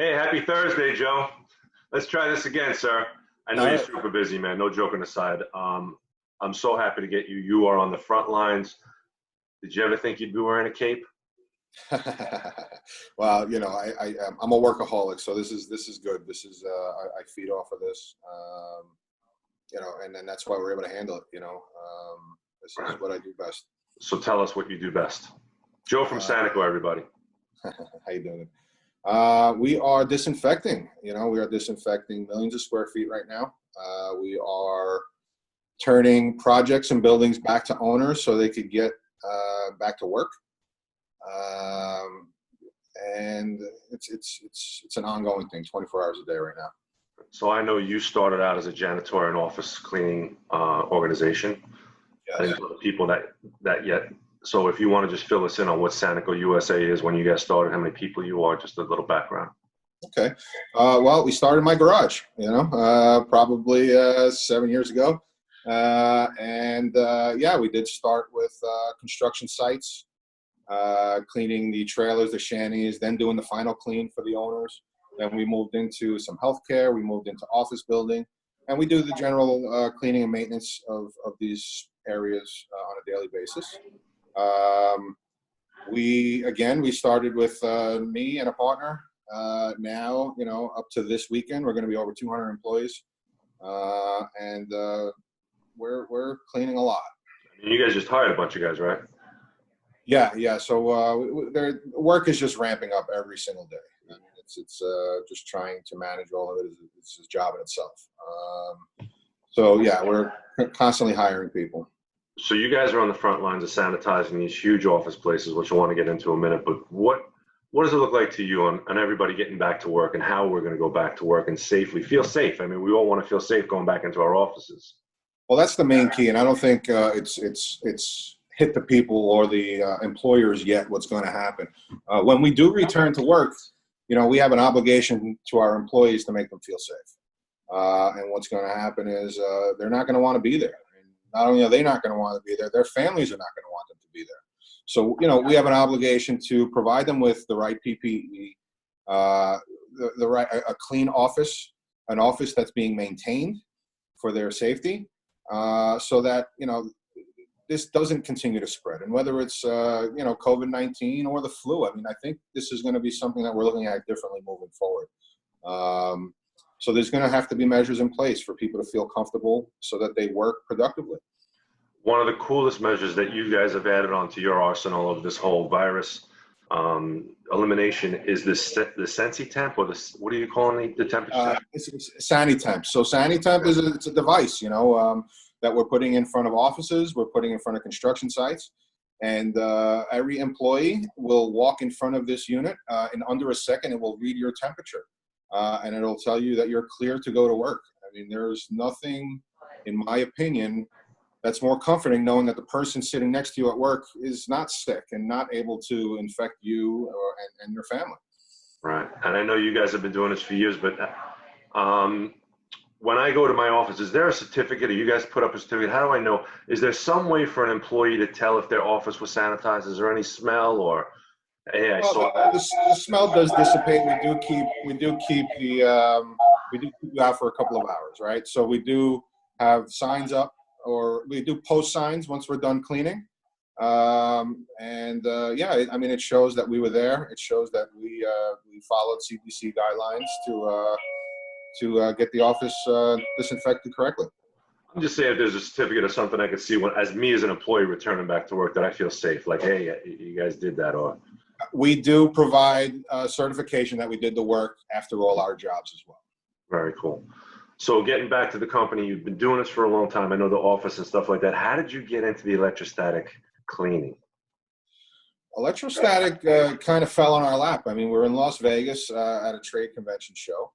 Hey, happy Thursday, Joe. Let's try this again, sir. I know All you're right. super busy, man. No joking aside. I'm so happy to get you. You are on the front lines. Did you ever think you'd be wearing a cape? Well, I'm a workaholic, so this is good. I feed off of this, and then that's why we're able to handle it. This is what I do best. So tell us what you do best. Joe from Uh, Sanico, everybody. how you doing? We are disinfecting. We are disinfecting millions of square feet right now. We are turning projects and buildings back to owners so they could get back to work. Um, and it's an ongoing thing, 24 hours a day right now. So I know you started out as a janitor and office cleaning organization. I Yes. didn't tell the people that yet. So if you want to just fill us in on what Sanico USA is, when you guys started, how many people you are, just a little background. Okay. Well, we started in my garage, probably 7 years ago. Yeah, we did start with construction sites, cleaning the trailers, the shanties, then doing the final clean for the owners. Then we moved into some healthcare. We moved into office building. And we do the general cleaning and maintenance of these areas on a daily basis. We started with me and a partner. Now, up to this weekend, we're going to be over 200 employees, and we're cleaning a lot. You guys just hired a bunch of guys, right? Yeah. So their work is just ramping up every single day. I mean, it's just trying to manage all of it. It's his job in itself. So yeah, we're constantly hiring people. So you guys are on the front lines of sanitizing these huge office places, which I want to get into in a minute. But what does it look like to you on everybody getting back to work and how we're going to go back to work and safely feel safe? I mean, we all want to feel safe going back into our offices. Well, that's the main key, and I don't think it's hit the people or the employers yet what's going to happen. When we do return to work, we have an obligation to our employees to make them feel safe. And what's going to happen is they're not going to want to be there. And not only are they not going to want to be there, their families are not going to want them to be there. So, we have an obligation to provide them with the right PPE, a clean office, an office that's being maintained for their safety, so that, this doesn't continue to spread. And whether it's, COVID-19 or the flu, I mean, I think this is going to be something that we're looking at differently moving forward. So there's going to have to be measures in place for people to feel comfortable so that they work productively. One of the coolest measures that you guys have added onto your arsenal of this whole virus elimination is the SensiTemp, or what are you calling the temperature? It's SaniTemp. So SaniTemp it's a device, that we're putting in front of offices, we're putting in front of construction sites, and every employee will walk in front of this unit. In under a second, it will read your temperature, and it'll tell you that you're clear to go to work. I mean, there's nothing, in my opinion, that's more comforting knowing that the person sitting next to you at work is not sick and not able to infect you and your family. Right. And I know you guys have been doing this for years, but when I go to my office, is there a certificate, or you guys put up a certificate? How do I know? Is there some way for an employee to tell if their office was sanitized? Is there any smell, or, hey, I saw that? The smell does dissipate. We do keep you out for a couple of hours, right? So we do have signs up, or we do post signs once we're done cleaning. Yeah, I mean, it shows that we were there. It shows that we followed CDC guidelines to get the office disinfected correctly. I'm just saying, if there's a certificate or something I could see as me as an employee returning back to work, that I feel safe. Like, hey, you guys did that, or. We do provide certification that we did the work after all our jobs as well. Very cool. So getting back to the company, you've been doing this for a long time. I know the office and stuff like that. How did you get into the electrostatic cleaning? Electrostatic kind of fell on our lap. I mean, we were in Las Vegas at a trade convention show.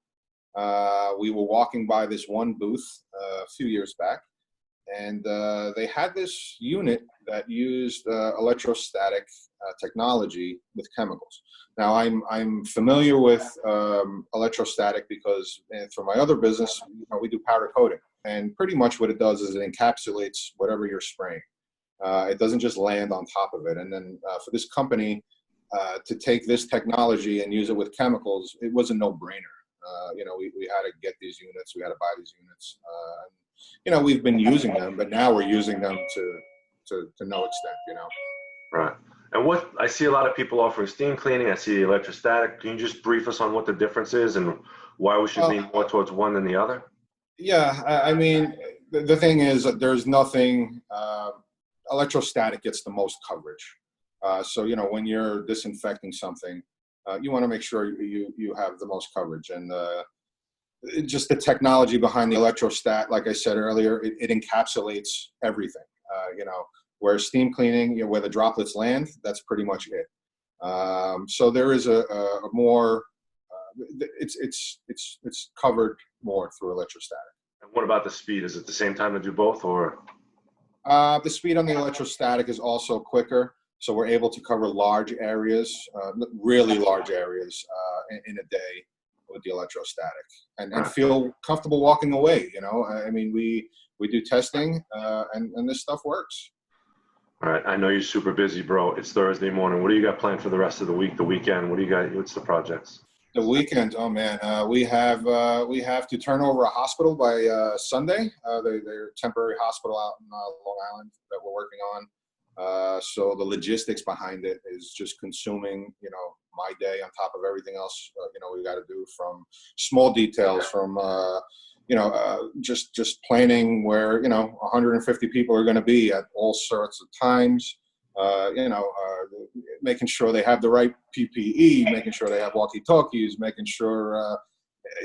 We were walking by this one booth a few years back, and they had this unit that used electrostatic technology with chemicals. Now, I'm familiar with electrostatic because for my other business, we do powder coating, and pretty much what it does is it encapsulates whatever you're spraying. It doesn't just land on top of it. And then for this company, to take this technology and use it with chemicals, it was a no-brainer. We had to get these units, we had to buy these units. We've been using them, but now we're using them to no extent. Right. And what I see a lot of people offering steam cleaning. I see electrostatic. Can you just brief us on what the difference is and why we should lean more towards one than the other? Yeah, I mean, the thing is that there's nothing. Electrostatic gets the most coverage. So when you're disinfecting something, you want to make sure you have the most coverage. And just the technology behind the electrostat, like I said earlier, it encapsulates everything. Where steam cleaning, where the droplets land, that's pretty much it. So there is a more, it's covered more through electrostatic. And what about the speed? Is it the same time to do both, or? The speed on the electrostatic is also quicker, so we're able to cover large areas, really large areas, in a day with the electrostatic, and feel comfortable walking away. I mean, we do testing, and this stuff works. All right, I know you're super busy, bro. It's Thursday morning. What do you got planned for the rest of the week, the weekend? What do you got? What's the projects? The weekend, oh man, we have to turn over a hospital by Sunday. They're a temporary hospital out in Long Island that we're working on. So the logistics behind it is just consuming, my day on top of everything else. We got to do, from small details, from just planning where 150 people are going to be at all sorts of times. Making sure they have the right PPE, making sure they have walkie-talkies, making sure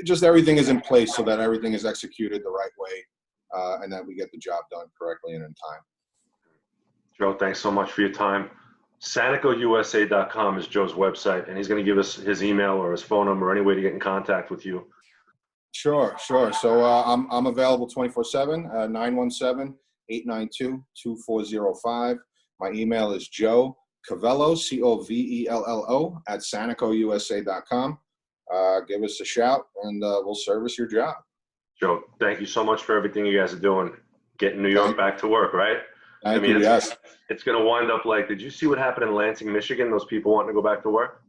just everything is in place so that everything is executed the right way, and that we get the job done correctly and in time. Joe, thanks so much for your time. SANICOUSA.com is Joe's website, and he's going to give us his email or his phone number, or any way to get in contact with you. Sure. So I'm available 24/7, 917-892-2405. My email is Joe Covello, Covello, at SANICOUSA.com. Give us a shout, and we'll service your job. Joe, thank you so much for everything you guys are doing. Getting New York back to work, right? Thank you, yes. It's going to wind up like, did you see what happened in Lansing, Michigan? Those people wanting to go back to work?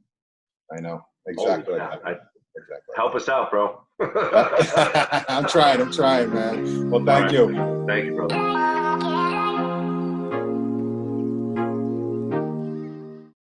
I know. Exactly. Exactly. Help us out, bro. I'm trying, man. Well, thank you. Thank you, brother.